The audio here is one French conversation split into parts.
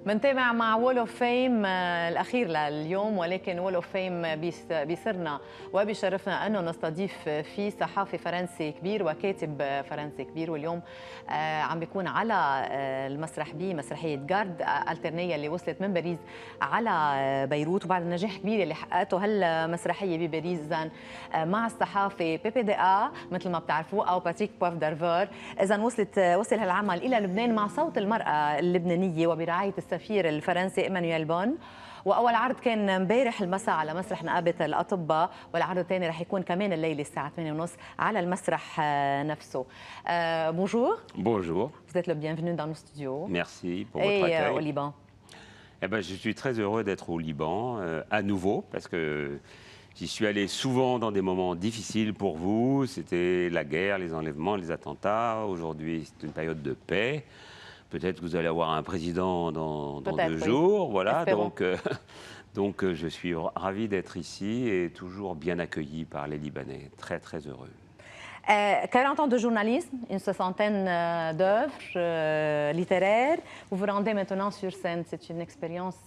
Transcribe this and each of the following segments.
منتابع مع وول اوف فيم الاخير لليوم، ولكن وول اوف فيم بيسرنا وبيشرفنا انه نستضيف فيه صحافي فرنسي كبير وكاتب فرنسي كبير، واليوم عم بيكون على المسرح بمسرحيه جارد الترنيه اللي وصلت من باريس على بيروت، وبعد النجاح الكبير اللي حققته هالمسرحيه بباريس إذن مع الصحافي بيبي دي مثل ما بتعرفوه او باتريك بوف دارفور. اذا وصل هالعمل الى لبنان مع صوت المراه اللبنانيه وبرعايه السفير الفرنسي إيمانويل بون. واول عرض كان امبارح المساء على مسرح نقابه الاطباء، والعرض الثاني رح يكون كمان الليله الساعه 8:30 على المسرح نفسه. Bonjour. Bonjour. Vous êtes le bienvenu dans nos studios. Merci pour votre accueil. Au Liban. Eh ben, je suis très heureux d'être au Liban à nouveau parce que j'y suis allé souvent dans des moments difficiles pour vous. C'était la guerre, les enlèvements, les attentats. Aujourd'hui, c'est une période de paix. Peut-être que vous allez avoir un président dans 2 jours. Voilà, donc je suis ravi d'être ici et toujours bien accueilli par les Libanais. Très, très heureux. 40 ans de journalisme, une soixantaine d'œuvres littéraires. Vous vous rendez maintenant sur scène. C'est une expérience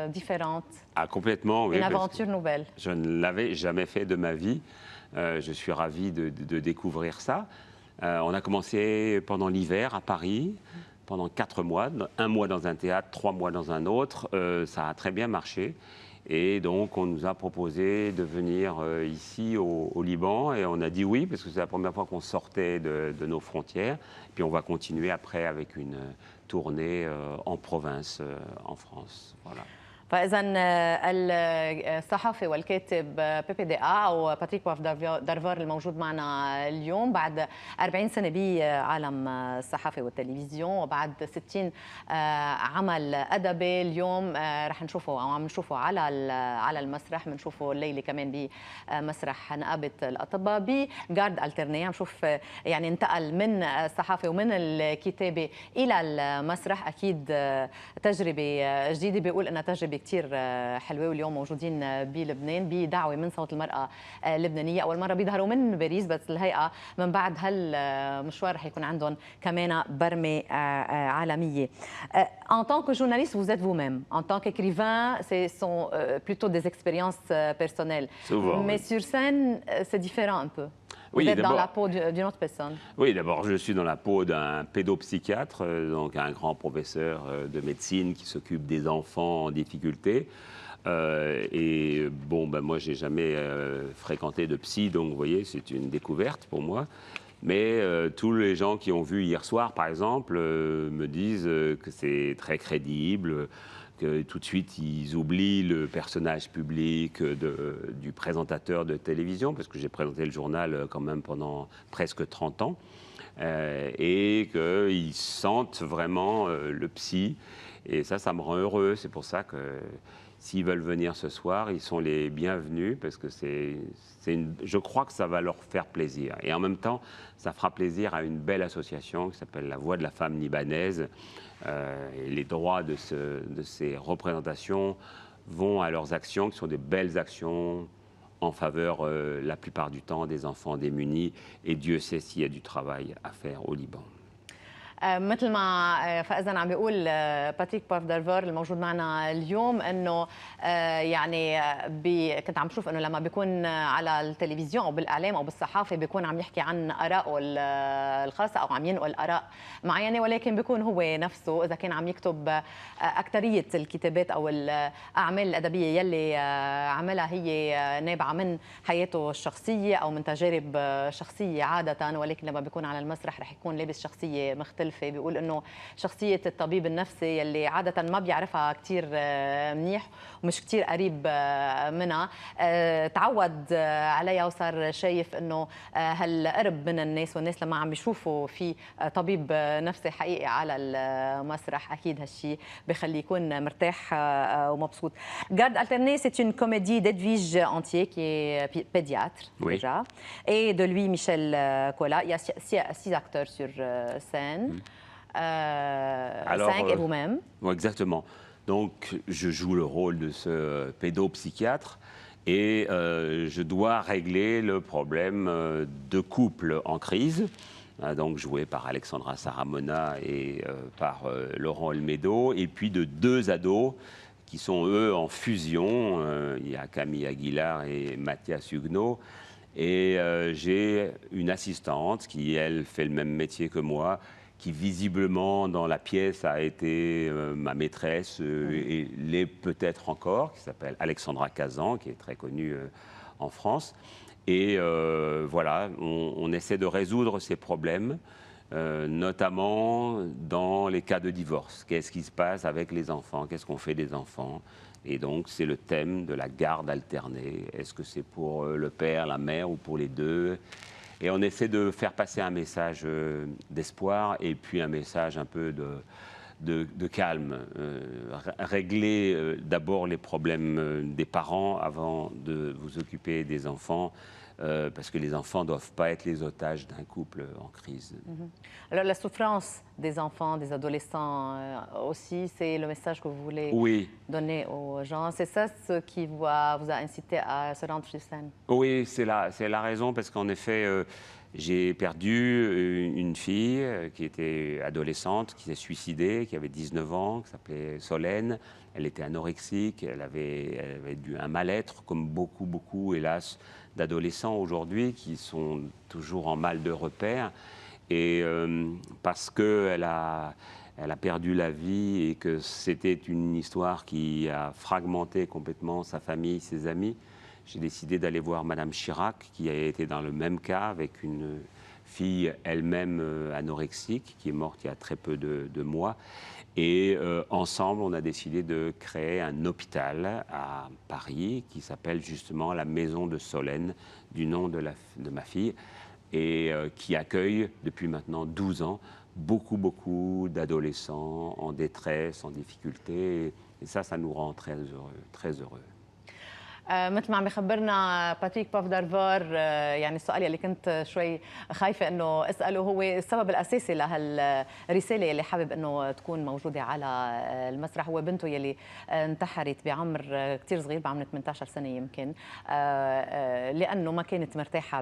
différente. Ah, complètement, oui. Une aventure nouvelle. Je ne l'avais jamais fait de ma vie. Je suis ravi de découvrir ça. On a commencé pendant l'hiver à Paris, pendant 4 mois. 1 mois dans un théâtre, 3 mois dans un autre. Ça a très bien marché. Et donc, on nous a proposé de venir ici au Liban. Et on a dit oui, parce que c'est la première fois qu'on sortait de nos frontières. Puis on va continuer après avec une tournée en province, en France. Voilà. فإذا الصحفي والكاتب بيبي دي أو باتريك بوف دارفور الموجود معنا اليوم بعد 40 سنة بعالم الصحافة والتلفزيون وبعد 60 عمل أدبي، اليوم رح نشوفه أو عم نشوفه على المسرح، بنشوفه الليلة كمان بمسرح نقابة الأطباء بجارد الترنيه. عم نشوف يعني انتقل من الصحافة ومن الكتابة إلى المسرح، أكيد تجربة جديدة، بيقول إنها تجربة كتير حلوة. واليوم موجودين بلبنان بدعوة من صوت المرأة اللبنانية. أول مرة بيظهروا من باريس، بس الهيئة من بعد هالمشوار رح يكون عندهم كمان برمة عالمية. En tant que journaliste, vous êtes vous-même. En tant qu'écrivain, ce sont plutôt des expériences personnelles. Souvent, mais oui. Sur scène, c'est différent un peu. Vous Oui, êtes dans la peau d'une autre personne. Oui, d'abord, je suis dans la peau d'un pédopsychiatre, donc un grand professeur de médecine qui s'occupe des enfants en difficulté. Et bon, ben, moi, j'ai jamais fréquenté de psy, donc vous voyez, c'est une découverte pour moi. Mais tous les gens qui ont vu hier soir, par exemple, me disent que c'est très crédible, que tout de suite, ils oublient le personnage public du présentateur de télévision, parce que j'ai présenté le journal quand même pendant presque 30 ans, et qu'ils sentent vraiment le psy. Et ça me rend heureux. C'est pour ça que s'ils veulent venir ce soir, ils sont les bienvenus, parce que je crois que ça va leur faire plaisir. Et en même temps, ça fera plaisir à une belle association qui s'appelle La Voix de la femme libanaise. Et les droits de ces représentations vont à leurs actions, qui sont des belles actions en faveur, la plupart du temps, des enfants démunis. Et Dieu sait s'il y a du travail à faire au Liban. مثل ما فإذا عم بيقول باتريك بوف دارفور الموجود معنا اليوم انه يعني كنت عم بشوف انه لما بيكون على التلفزيون او بالاعلام او بالصحافه بيكون عم يحكي عن ارائه الخاصه او عم ينقل اراء معينه، ولكن بيكون هو نفسه اذا كان عم يكتب اكثريه الكتابات او الاعمال الادبيه يلي عملها هي نابعه من حياته الشخصيه او من تجارب شخصيه عاده، ولكن لما بيكون على المسرح رح يكون لابس شخصيه مختلفه. بيقول انه شخصيه الطبيب النفسي اللي عاده ما بيعرفها كثير منيح ومش كثير قريب منها، تعود عليها وصار شايف انه هالقرب من الناس، والناس لما عم بيشوفوا في طبيب نفسي حقيقي على المسرح اكيد هالشيء بخليه يكون مرتاح ومبسوط. Garde alternée, c'est une comédie d'Edwige Antier qui est pédiatre déjà, et de lui Michel Collat. Il y a 6 acteurs sur scène. 5 et vous-même. Exactement. Donc, je joue le rôle de ce pédopsychiatre et je dois régler le problème de couple en crise donc joué par Alexandra Saramona et par Laurent Olmedo, et puis de 2 ados qui sont eux en fusion. Il y a Camille Aguilar et Mathias Huguenot. Et j'ai une assistante qui, elle, fait le même métier que moi, qui visiblement dans la pièce a été ma maîtresse et l'est peut-être encore, qui s'appelle Alexandra Kazan, qui est très connue en France. Et voilà, on essaie de résoudre ces problèmes, notamment dans les cas de divorce. Qu'est-ce qui se passe avec les enfants? Qu'est-ce qu'on fait des enfants? Et donc, c'est le thème de la garde alternée. Est-ce que c'est pour le père, la mère ou pour les deux? Et on essaie de faire passer un message d'espoir et puis un message un peu de calme. Régler d'abord les problèmes des parents avant de vous occuper des enfants. Parce que les enfants ne doivent pas être les otages d'un couple en crise. Alors, la souffrance des enfants, des adolescents aussi, c'est le message que vous voulez donner aux gens. C'est ça ce qui vous a incité à se rendre sur scène? Oui, c'est la raison, parce qu'en effet, j'ai perdu une fille qui était adolescente, qui s'est suicidée, qui avait 19 ans, qui s'appelait Solène. Elle était anorexique, elle avait eu un mal-être, comme beaucoup, hélas, d'adolescents aujourd'hui qui sont toujours en mal de repère. Et parce qu'elle a perdu la vie et que c'était une histoire qui a fragmenté complètement sa famille, ses amis, j'ai décidé d'aller voir Madame Chirac, qui a été dans le même cas avec une fille elle-même anorexique, qui est morte il y a très peu de mois. Et ensemble, on a décidé de créer un hôpital à Paris qui s'appelle justement la Maison de Solène, du nom de ma fille, et qui accueille depuis maintenant 12 ans beaucoup d'adolescents en détresse, en difficulté. Et ça nous rend très heureux, très heureux. مثل ما عم يخبرنا باتريك باف دارفار، يعني السؤال اللي كنت شوي خايفه انه اساله هو السبب الاساسي لهالرساله اللي حابب انه تكون موجوده على المسرح هو بنته يلي انتحرت بعمر كثير صغير، بعمر 18 سنه يمكن، لانه ما كانت مرتاحه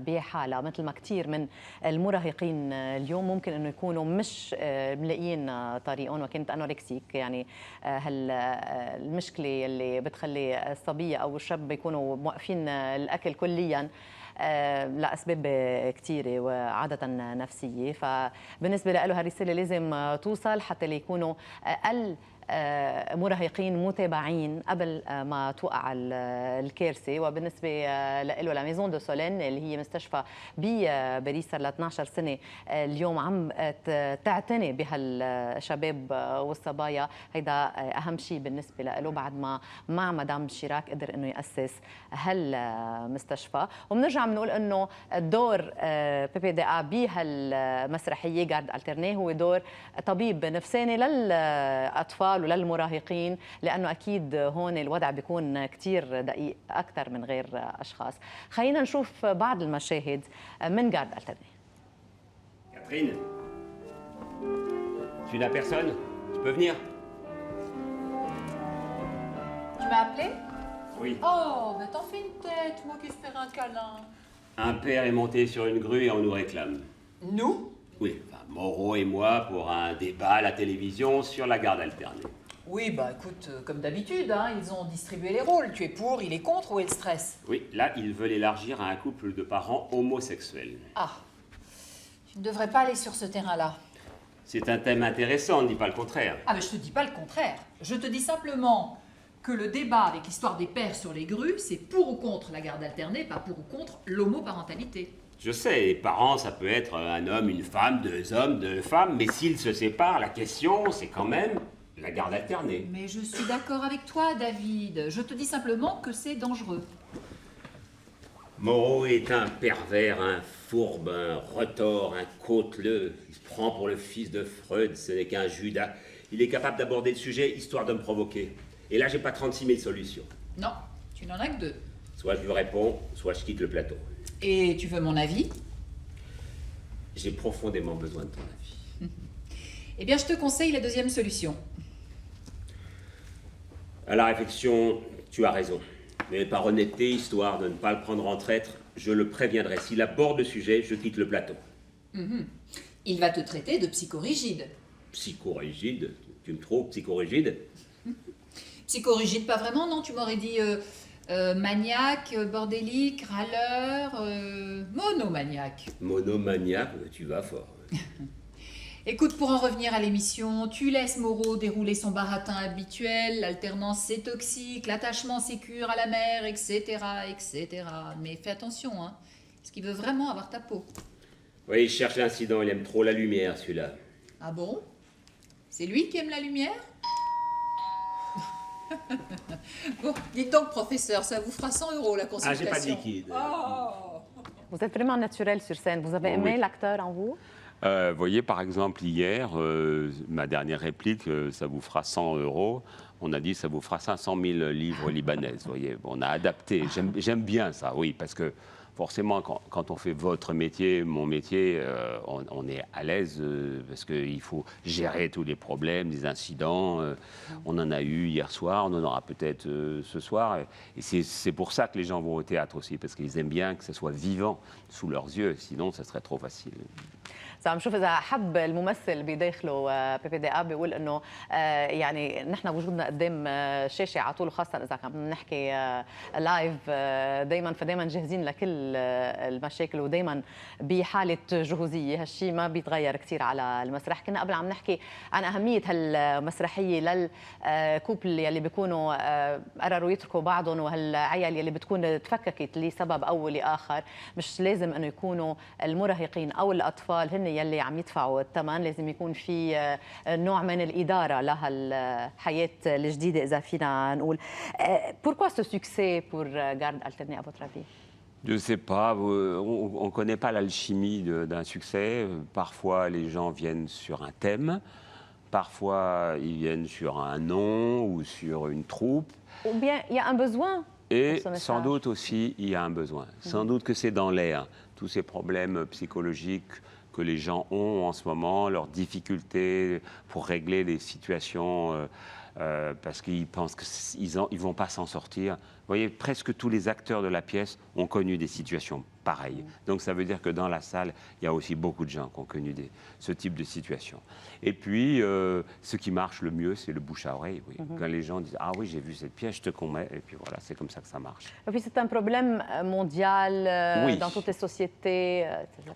بحالها، مثل ما كثير من المراهقين اليوم ممكن انه يكونوا مش ملاقيين طريقهم، وكانت انوركسيك، يعني المشكله اللي بتخلي الصبية أو الشاب يكونوا موقفين الأكل كلياً لأسباب كثيرة وعادة نفسية. فبالنسبة له هالرسالة لازم توصل حتى ليكونوا أقل مراهقين متابعين قبل ما توقع الكارثه. وبالنسبه له لميزون دو سولين اللي هي مستشفى بباريس صار لها 12 سنه اليوم عم تعتني بهالشباب والصبايا، هيدا اهم شيء بالنسبه له بعد ما مع مدام شيراك قدر انه ياسس هالمستشفى. وبنرجع بنقول انه دور بيبي دي ا بهالمسرحيه جارد الترني هو دور طبيب نفساني للاطفال وللمراهقين، لأنه أكيد هون الوضع بيكون كتير دقيق أكثر من غير أشخاص. خلينا نشوف بعض المشاهد من جارد الترني. Catherine, tu n'as personne? Tu peux venir? Tu m'as appelé? Oui. Oh, mais t'en fais une tête, moi qui espère un câlin. Un père est monté sur une grue et on nous réclame. Nous? Oui, enfin, Moreau et moi pour un débat à la télévision sur la garde alternée. Oui, bah écoute, comme d'habitude, hein, ils ont distribué les rôles. Tu es pour, il est contre ou il stresse? Oui, là, ils veulent élargir à un couple de parents homosexuels. Ah, tu ne devrais pas aller sur ce terrain-là. C'est un thème intéressant, on ne dit pas le contraire. Ah, mais je te dis pas le contraire. Je te dis simplement que le débat avec l'histoire des pères sur les grues, c'est pour ou contre la garde alternée, pas pour ou contre l'homoparentalité. Je sais, les parents, ça peut être un homme, une femme, 2 hommes, 2 femmes, mais s'ils se séparent, la question, c'est quand même la garde alternée. Mais je suis d'accord avec toi, David. Je te dis simplement que c'est dangereux. Moreau est un pervers, un fourbe, un retors, un côteleux. Il se prend pour le fils de Freud, ce n'est qu'un Judas. Il est capable d'aborder le sujet histoire de me provoquer. Et là, j'ai pas 36 000 solutions. Non, tu n'en as que 2. Soit je lui réponds, soit je quitte le plateau. Et tu veux mon avis? J'ai profondément besoin de ton avis. Eh bien, je te conseille la deuxième solution. À la réflexion, tu as raison. Mais par honnêteté, histoire de ne pas le prendre en traître, je le préviendrai. S'il aborde le sujet, je quitte le plateau. Il va te traiter de psychorigide. Psychorigide, tu me trouves psychorigide? Psychorigide, pas vraiment, non? Tu m'aurais dit maniaque, bordélique, râleur, monomaniaque. Monomaniaque, tu vas fort. Écoute, pour en revenir à l'émission, tu laisses Moreau dérouler son baratin habituel, l'alternance c'est toxique, l'attachement sécure à la mer, etc., etc. Mais fais attention, hein, parce qu'il veut vraiment avoir ta peau. Oui, il cherche l'incident, il aime trop la lumière, celui-là. Ah bon? C'est lui qui aime la lumière? Bon, dites donc, professeur, ça vous fera 100 € la consultation. Ah, j'ai pas de liquide. Oh. Vous êtes vraiment naturel sur scène. Vous avez aimé Oui. l'acteur en vous? Vous voyez, par exemple, hier, ma dernière réplique, ça vous fera 100 €. On a dit, ça vous fera 500 000 livres libanaises. Vous voyez, on a adapté. J'aime bien ça, oui, parce que forcément, quand on fait votre métier, mon métier, on est à l'aise parce qu'il faut gérer tous les problèmes, les incidents. On en a eu hier soir, on en aura peut-être ce soir. Et c'est pour ça que les gens vont au théâtre aussi, parce qu'ils aiment bien que ce soit vivant sous leurs yeux. Sinon, ça serait trop facile. عم شوف اذا حب الممثل بداخله بيبي دي اب بيقول انه يعني نحن وجودنا قدام شاشه على طول، خاصه اذا عم نحكي لايف دائما، فدائما جاهزين لكل المشاكل ودائما بحاله جهوزيه. هالشيء ما بيتغير كثير على المسرح. كنا قبل عم نحكي عن اهميه هالمسرحيه للكوبل يلي بيكونوا قرروا يتركوا بعضهم، وهالعيال يلي بتكون تفككت لسبب او لاخر. مش لازم انه يكونوا المراهقين او الاطفال هن يلي عم يدفعوا الثمن، لازم يكون في نوع من الإدارة لهالحياة الجديدة إذا فينا نقول. Pourquoi ce succès pour Garde alternée à votre avis? Je ne sais pas, on ne connaît pas l'alchimie d'un succès. Parfois, les gens viennent sur un thème, parfois, ils viennent sur un nom ou sur une troupe. Ou bien il y a un besoin. Et sans doute aussi, il y a un besoin. Sans doute que c'est dans l'air, tous ces problèmes psychologiques que les gens ont en ce moment, leurs difficultés pour régler les situations, parce qu'ils pensent qu'ils ne vont pas s'en sortir. Vous voyez, presque tous les acteurs de la pièce ont connu des situations pareilles. Donc ça veut dire que dans la salle, il y a aussi beaucoup de gens qui ont connu ce type de situation. Et puis, ce qui marche le mieux, c'est le bouche à oreille. Oui. Quand les gens disent « Ah oui, j'ai vu cette pièce, je te commets », et puis voilà, c'est comme ça que ça marche. Et puis c'est un problème mondial Oui. dans toutes les sociétés.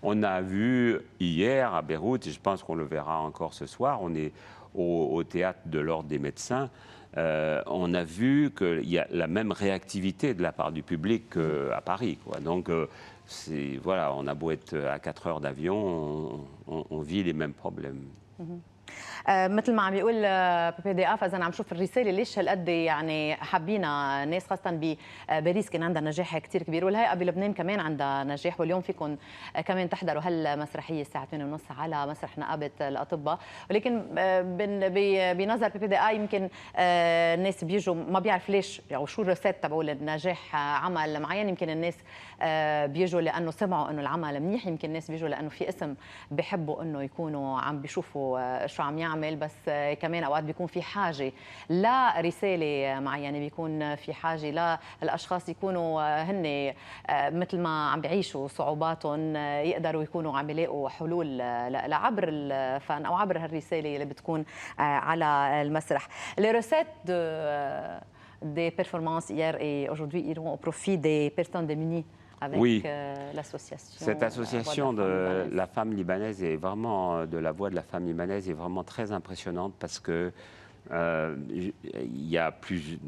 On a vu hier à Beyrouth, et je pense qu'on le verra encore ce soir, on est au théâtre de l'Ordre des médecins. On a vu qu'il y a la même réactivité de la part du public qu'à Paris, quoi. Donc, voilà, on a beau être à 4 heures d'avion, on vit les mêmes problèmes. مثل ما عم بيقول بيبي دي اف، اذا عم شوف الرساله ليش هالقد يعني حابينها الناس، خاصه بباريس كان عندها نجاح كثير كبير، والهيئه بلبنان كمان عندها نجاح، واليوم فيكم كمان تحضروا هالمسرحيه الساعه 8:30 على مسرح نقابه الاطباء. ولكن بنظر بيبي دي اي يمكن الناس بيجوا ما بيعرف ليش او شو الريسيت تبعوا النجاح عمل معين. يمكن الناس بيجوا لانه سمعوا انه العمل منيح، يمكن الناس بيجوا لانه في اسم بيحبوا انه يكونوا عم بيشوفوا شو عم يعمل، بس كمان اوقات بيكون في حاجه لرساله معينه، بيكون في حاجه للاشخاص يكونوا هن مثل ما عم بيعيشوا صعوباتهم يقدروا يكونوا عم يلاقوا حلول لعبر الفن او عبر هالرساله اللي بتكون على المسرح. Les recettes des performances hier et aujourd'hui iront au profit des personnes démunies avec oui. l'association. Cette association de la femme libanaise est vraiment, de la voix de la femme libanaise est vraiment très impressionnante parce que il y a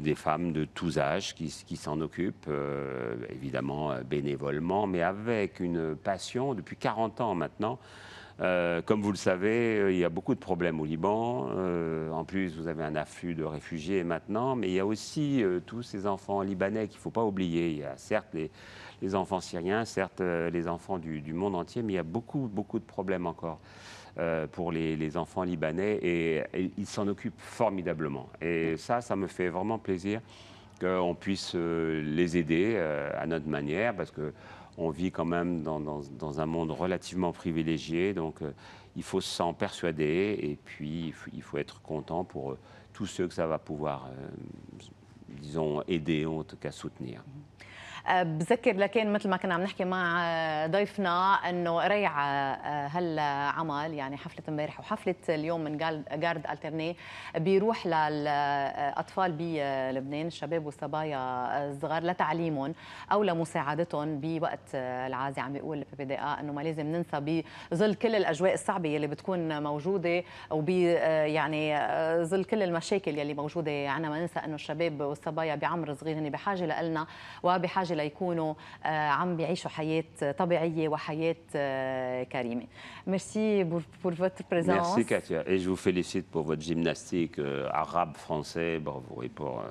des femmes de tous âges qui s'en occupent, évidemment bénévolement, mais avec une passion depuis 40 ans maintenant. Comme vous le savez, il y a beaucoup de problèmes au Liban. En plus, vous avez un afflux de réfugiés maintenant, mais il y a aussi tous ces enfants libanais qu'il ne faut pas oublier. Il y a certes les enfants syriens, certes les enfants du monde entier, mais il y a beaucoup de problèmes encore pour les enfants libanais et ils s'en occupent formidablement. Et ça me fait vraiment plaisir qu'on puisse les aider à notre manière, parce que on vit quand même dans un monde relativement privilégié, donc il faut s'en persuader et puis il faut être content pour tous ceux que ça va pouvoir, disons, aider ou en tout cas soutenir. بذكر لكن مثل ما كنا عم نحكي مع ضيفنا انه ريع هالعمل يعني حفله امبارح وحفله اليوم من جارد الترني بيروح للاطفال بلبنان الشباب والصبايا الصغار لتعليمهم او لمساعدتهم بوقت العازي. عم بيقول بي دي إيه انه ما لازم ننسى بظل كل الاجواء الصعبه اللي بتكون موجوده يعني ظل كل المشاكل يلي موجوده عنا، ما ننسى انه الشباب والصبايا بعمر صغير هن بحاجه لنا وبحاجه ليكونوا عم بيعيشوا حياه طبيعيه وحياه كريمه. Merci pour votre présence. Merci Katia, et je vous félicite pour votre gymnastique arabe, français, bravo, et pour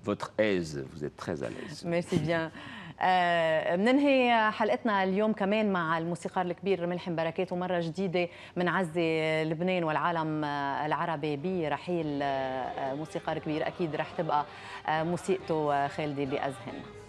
votre aise, vous êtes très à l'aise. Merci bien. بننهي حلقتنا اليوم كمان مع الموسيقار الكبير ملحم بركات، ومرة جديدة بنعزي لبنان والعالم العربي برحيل موسيقار كبير أكيد رح تبقى موسيقته خالدة بأذهاننا.